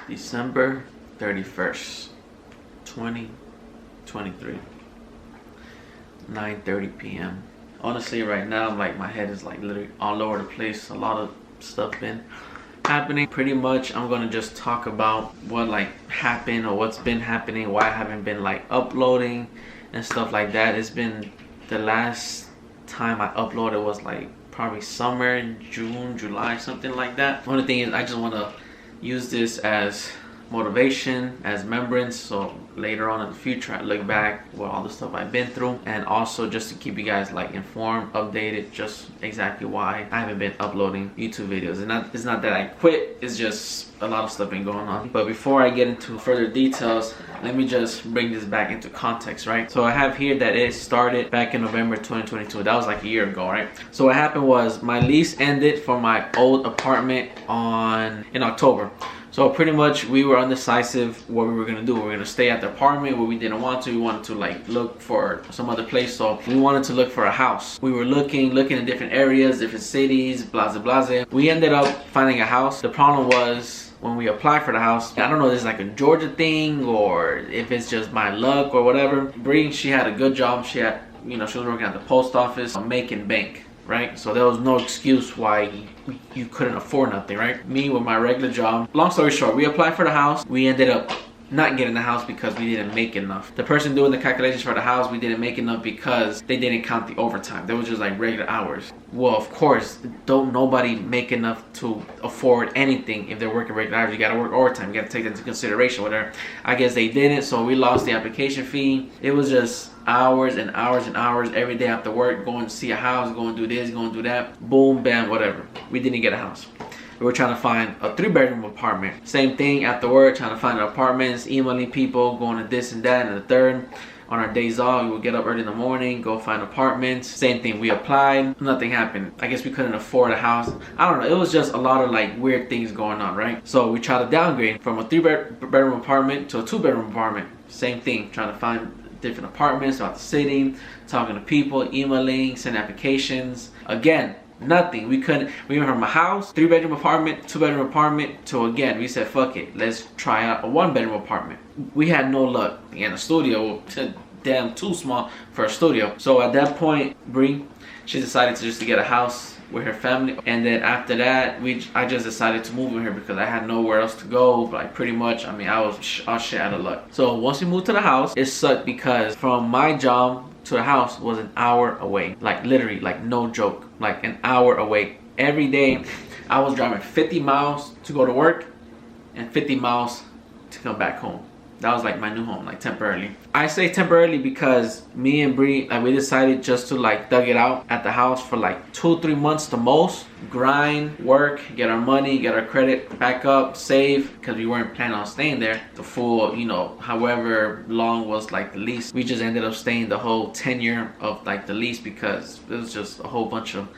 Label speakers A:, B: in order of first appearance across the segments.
A: December 31st, 2023, 9:30 p.m. Honestly, right now, like, my head is like literally all over the place. A lot of stuff been happening. Pretty much, I'm gonna just talk about what like happened or what's been happening, why I haven't been like uploading and stuff like that. It's been, the last time I uploaded was like probably summer, June, July, something like that. Only thing is, I just want to use this as motivation, as remembrance, so later on in the future I look back with all the stuff I've been through, and also just to keep you guys like informed, updated, just exactly why I haven't been uploading YouTube videos. And it's not that I quit, it's just a lot of stuff been going on. But before I get into further details, let me just bring this back into context, right? So I have here that it started back in November 2022. That was like a year ago, right? So what happened was my lease ended for my old apartment in October. So pretty much we were undecisive what we were gonna do. We were gonna stay at the apartment where we didn't want to. We wanted to like look for some other place. So we wanted to look for a house. We were looking in different areas, different cities, blah, blah, blah. We ended up finding a house. The problem was, when we applied for the house, I don't know if this is like a Georgia thing or if it's just my luck or whatever. Bree, she had a good job. She had, she was working at the post office, making bank, right? So there was no excuse why you couldn't afford nothing, right? Me with my regular job. Long story short, we applied for the house. We ended up not getting the house because we didn't make enough. The person doing the calculations for the house, we didn't make enough because they didn't count the overtime. They was just like regular hours. Well, of course, don't nobody make enough to afford anything if they're working regular hours. You gotta work overtime. You gotta take that into consideration, whatever. I guess they didn't, so we lost the application fee. It was just hours and hours and hours every day after work, going to see a house, going to do this, going to do that. Boom, bam, whatever. We didn't get a house. We were trying to find a 3-bedroom apartment. Same thing after work, trying to find apartments, emailing people, going to this and that and the third. On our days off, we would get up early in the morning, go find apartments. Same thing, we applied, nothing happened. I guess we couldn't afford a house. I don't know, it was just a lot of like weird things going on, right? So we tried to downgrade from a 3-bedroom apartment to a 2-bedroom apartment. Same thing, trying to find different apartments throughout the city, talking to people, emailing, sending applications. Again, nothing. We went from a house, 3-bedroom apartment, 2-bedroom apartment, to again, we said, fuck it, let's try out a 1-bedroom apartment. We had no luck. Again, a studio, damn too small for a studio. So at that point, Bree, she decided to get a house with her family. And then after that, I just decided to move with her because I had nowhere else to go. Like pretty much, I was all shit out of luck. So once we moved to the house, it sucked because from my job to the house was an hour away. Like literally, like no joke, like an hour away. Every day I was driving 50 miles to go to work and 50 miles to come back home. That was like my new home, like temporarily. I say temporarily because me and Bree, like, we decided just to like thug it out at the house for like 2-3 months the most. Grind, work, get our money, get our credit back up, save, because we weren't planning on staying there the full, however long was like the lease. We just ended up staying the whole tenure of like the lease because it was just a whole bunch of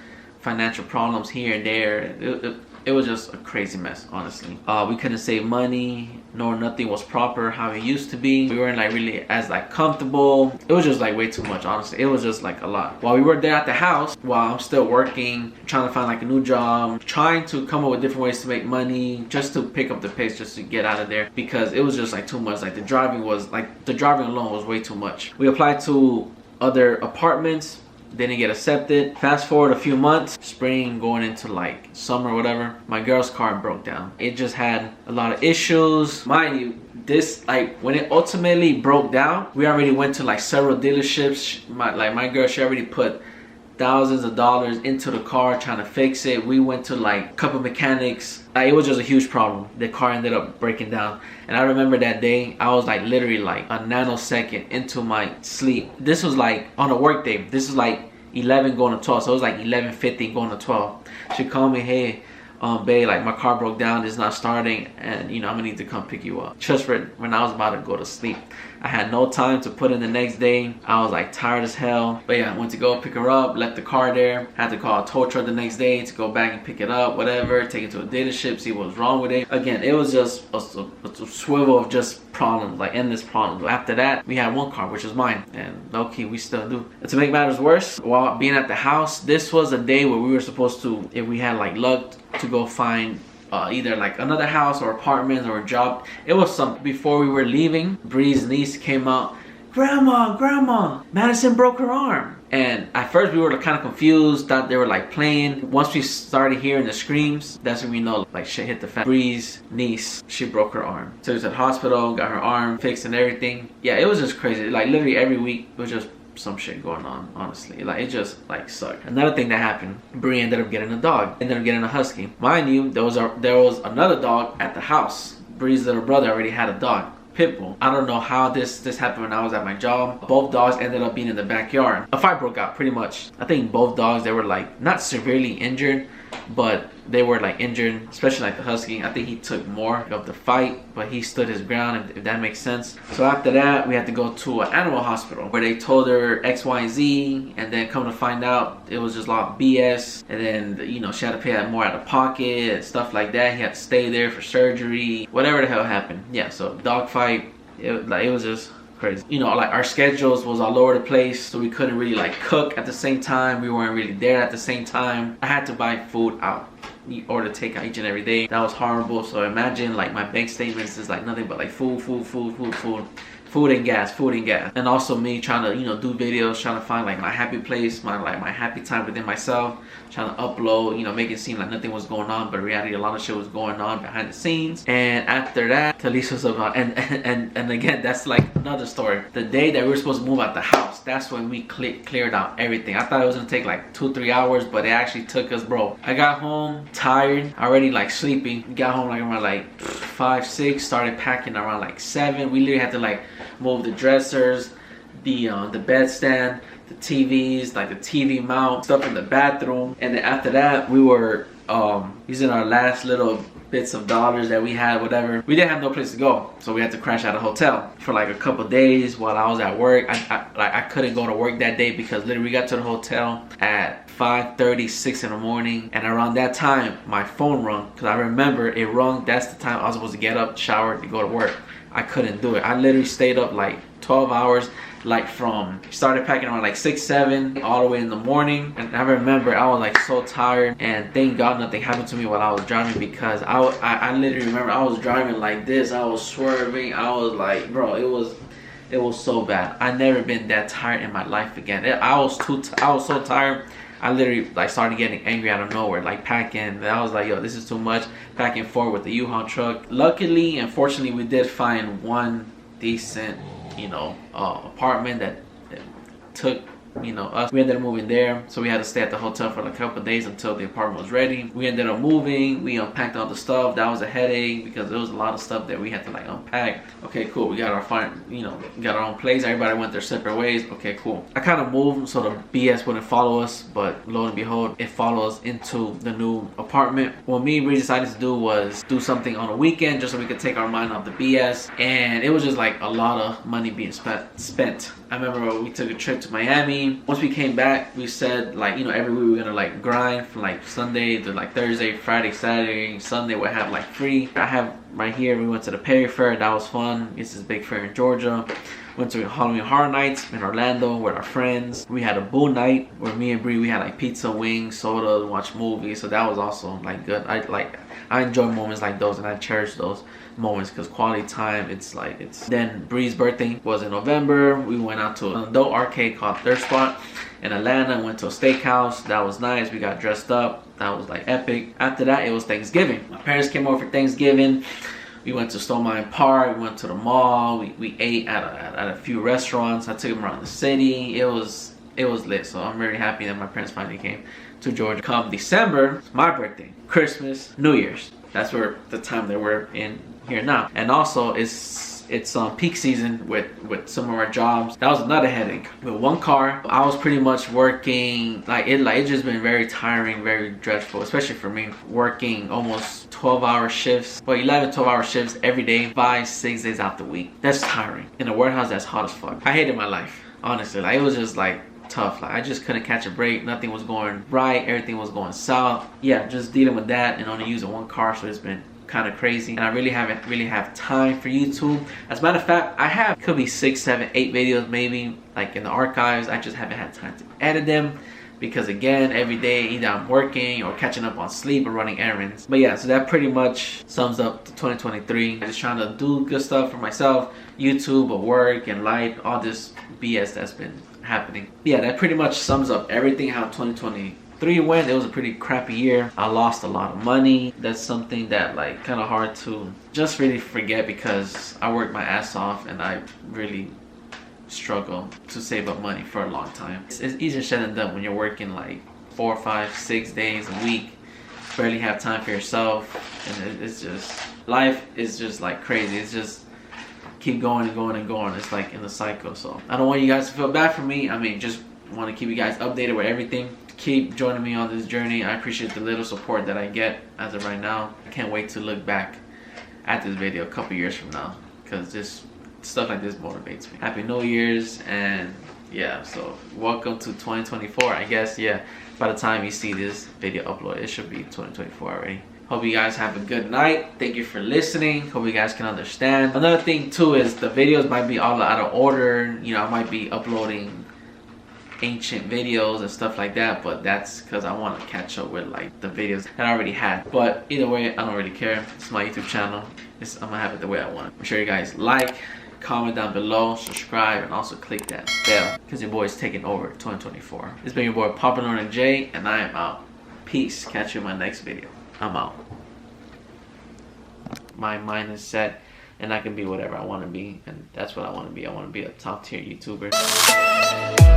A: financial problems here and there. It was just a crazy mess, honestly. We couldn't save money, nor nothing was proper how it used to be. We weren't like really as like comfortable. It was just like way too much, honestly. It was just like a lot. While we were there at the house, while I'm still working, trying to find like a new job, trying to come up with different ways to make money, just to pick up the pace, just to get out of there, because it was just like too much. Like the driving alone was way too much. We applied to other apartments, didn't get accepted. Fast forward a few months, spring going into like summer or whatever, my girl's car broke down. It just had a lot of issues. Mind you, this, like, when it ultimately broke down, we already went to like several dealerships. My girl, she already put thousands of dollars into the car trying to fix it. We went to like a couple mechanics. It was just a huge problem. The car ended up breaking down. And I remember that day, I was like literally like a nanosecond into my sleep. This was like on a work day. This is like 11 going to 12. So it was like 11:50 going to 12. She called me, hey, babe, like my car broke down, it's not starting, and I'm gonna need to come pick you up. Just for when I was about to go to sleep. I had no time to put in the next day. I was like tired as hell. But yeah, I went to go pick her up, left the car there. Had to call a tow truck the next day to go back and pick it up, whatever, take it to a dealership, see what was wrong with it. Again, it was just a swivel of just problems, like endless problems. After that, we had one car, which was mine, and low-key, we still do. And to make matters worse, while being at the house, this was a day where we were supposed to, if we had like luck, to go find either like another house or apartments or a job. It was something. Before we were leaving, Bree's niece came out. Grandma, Madison broke her arm. And at first we were kind of confused, thought they were like playing. Once we started hearing the screams, that's when we know like shit hit the fan. Bree's niece, she broke her arm. So we was at the hospital, got her arm fixed and everything. Yeah, it was just crazy. Like literally every week was just some shit going on, honestly. Like it just like sucked. Another thing that happened, Bree ended up getting a dog, ended up getting a husky. Mind you, there was another dog at the house. Bree's little brother already had a dog, Pitbull. I don't know how this happened when I was at my job. Both dogs ended up being in the backyard. A fight broke out pretty much. I think both dogs, they were like not severely injured, but they were like injured, especially like the husky. I think he took more of the fight, but he stood his ground, if that makes sense. So after that, we had to go to an animal hospital where they told her X, Y, Z, and then come to find out it was just a lot of BS. And then, you know, she had to pay more out of pocket and stuff like that. He had to stay there for surgery, whatever the hell happened. Yeah, so dog fight, it was just crazy. You know, like our schedules was all over the place, so we couldn't really like cook at the same time. We weren't really there at the same time. I had to buy food out, order takeout each and every day. That was horrible. So imagine like my bank statements is like nothing but like food and gas. And also me trying to, you know, do videos, trying to find like my happy place, my happy time within myself, trying to upload, you know, make it seem like nothing was going on, but in reality a lot of shit was going on behind the scenes. And after that, Talisa was about, and again, that's like another story. The day that we were supposed to move out the house, that's when we cleared out everything. I thought it was gonna take like 2-3 hours, but it actually took us, bro. I got home tired, already like sleepy. Got home like around like 5, 6, started packing around like 7. We literally had to like move the dressers, the bed stand, the TVs, like the TV mount, stuff in the bathroom. And then after that, we were using our last little bits of dollars that we had, whatever. We didn't have no place to go, so we had to crash at a hotel for like a couple days while I was at work. I couldn't go to work that day because literally we got to the hotel at 5:30, 6 in the morning, and around that time my phone rung, because I remember it rung. That's the time I was supposed to get up, shower, to go to work. I couldn't do it. I literally stayed up like 12 hours, like from started packing around like 6, 7 all the way in the morning. And I remember I was like so tired, and thank God nothing happened to me while I was driving, because I literally remember I was driving like this. I was swerving. I was like, bro, it was so bad. I never been that tired in my life again. I was so tired. I literally like started getting angry out of nowhere, like packing. And I was like, yo, this is too much. Back and forth with the U-Haul truck. Luckily and fortunately, we did find one decent, you know, apartment that took, you know, us. We ended up moving there, so we had to stay at the hotel for like a couple of days until the apartment was ready. We ended up moving. We unpacked all the stuff. That was a headache because there was a lot of stuff that we had to like unpack. Okay, cool. We got our got our own place. Everybody went their separate ways. Okay, cool. I kind of moved so the BS wouldn't follow us, but lo and behold, it followed us into the new apartment. What me and Bree decided to do was do something on a weekend just so we could take our mind off the BS, and it was just like a lot of money being spent. I remember we took a trip to Miami. Once we came back, we said like, you know, every week we were gonna like grind from like Sunday to like Thursday, Friday, Saturday, Sunday we'll have like free. I have right here, we went to the Perry Fair. That was fun. It's this big fair in Georgia. Went to Halloween Horror Nights in Orlando with our friends. We had a Boo night where me and Bree, we had like pizza, wings, soda, watch movies. So that was also like good. I enjoy moments like those, and I cherish those moments because quality time, it's then Bree's birthday was in November. We went out to an adult arcade called Third Spot in Atlanta. Went to a steakhouse. That was nice. We got dressed up. That was like epic. After that, it was Thanksgiving. My parents came over for Thanksgiving. We went to Stone Mountain Park. We went to the mall. We ate at a few restaurants. I took them around the city. It was lit. So I'm very happy that my parents finally came to Georgia. Come December, it's my birthday, Christmas, New Year's. That's where the time that we're in here now. And also it's peak season with some of our jobs. That was another headache. With one car, I was pretty much working it just been very tiring, very dreadful, especially for me, working almost 12-hour shifts, 11-12-hour shifts every day, 5-6 days out the week. That's tiring. In a warehouse that's hot as fuck. I hated my life, honestly. Like, it was just like tough. Like, I just couldn't catch a break. Nothing was going right. Everything was going south. Yeah, just dealing with that and only using one car, so it's been kind of crazy, and I really haven't have time for YouTube. As a matter of fact, I could be 6, 7, 8 videos maybe like in the archives. I just haven't had time to edit them. because again, every day either I'm working or catching up on sleep or running errands. But yeah, so that pretty much sums up the 2023. I'm just trying to do good stuff for myself, YouTube, or work and life, all this BS that's been happening. Yeah, that pretty much sums up everything how 2023 went. It was a pretty crappy year. I lost a lot of money. That's something that like kind of hard to just really forget, because I worked my ass off and I really struggle to save up money for a long time. It's easier said than done when you're working like 4, 5, 6 days a week, barely have time for yourself, and it's just, life is just like crazy. It's just keep going and going and going. It's like in the cycle. So I don't want you guys to feel bad for me. I mean, just want to keep you guys updated with everything. Keep joining me on this journey. I appreciate the little support that I get as of right now. I can't wait to look back at this video a couple years from now, because this stuff like this motivates me. Happy New Year's, and yeah, so welcome to 2024. I guess, yeah, by the time you see this video upload, it should be 2024 already. Hope you guys have a good night. Thank you for listening. Hope you guys can understand. Another thing too is the videos might be all out of order. You know, I might be uploading ancient videos and stuff like that, but that's because I want to catch up with like the videos that I already had. But either way, I don't really care. It's my YouTube channel. I'm gonna have it the way I want it. Make sure you guys like, comment down below, subscribe, and also click that bell, because your boy is taking over 2024. It's been your boy Papa Northern J, and I am out. Peace. Catch you in my next video. I'm out. My mind is set, and I can be whatever I want to be, and that's what I want to be. I want to be a top tier YouTuber.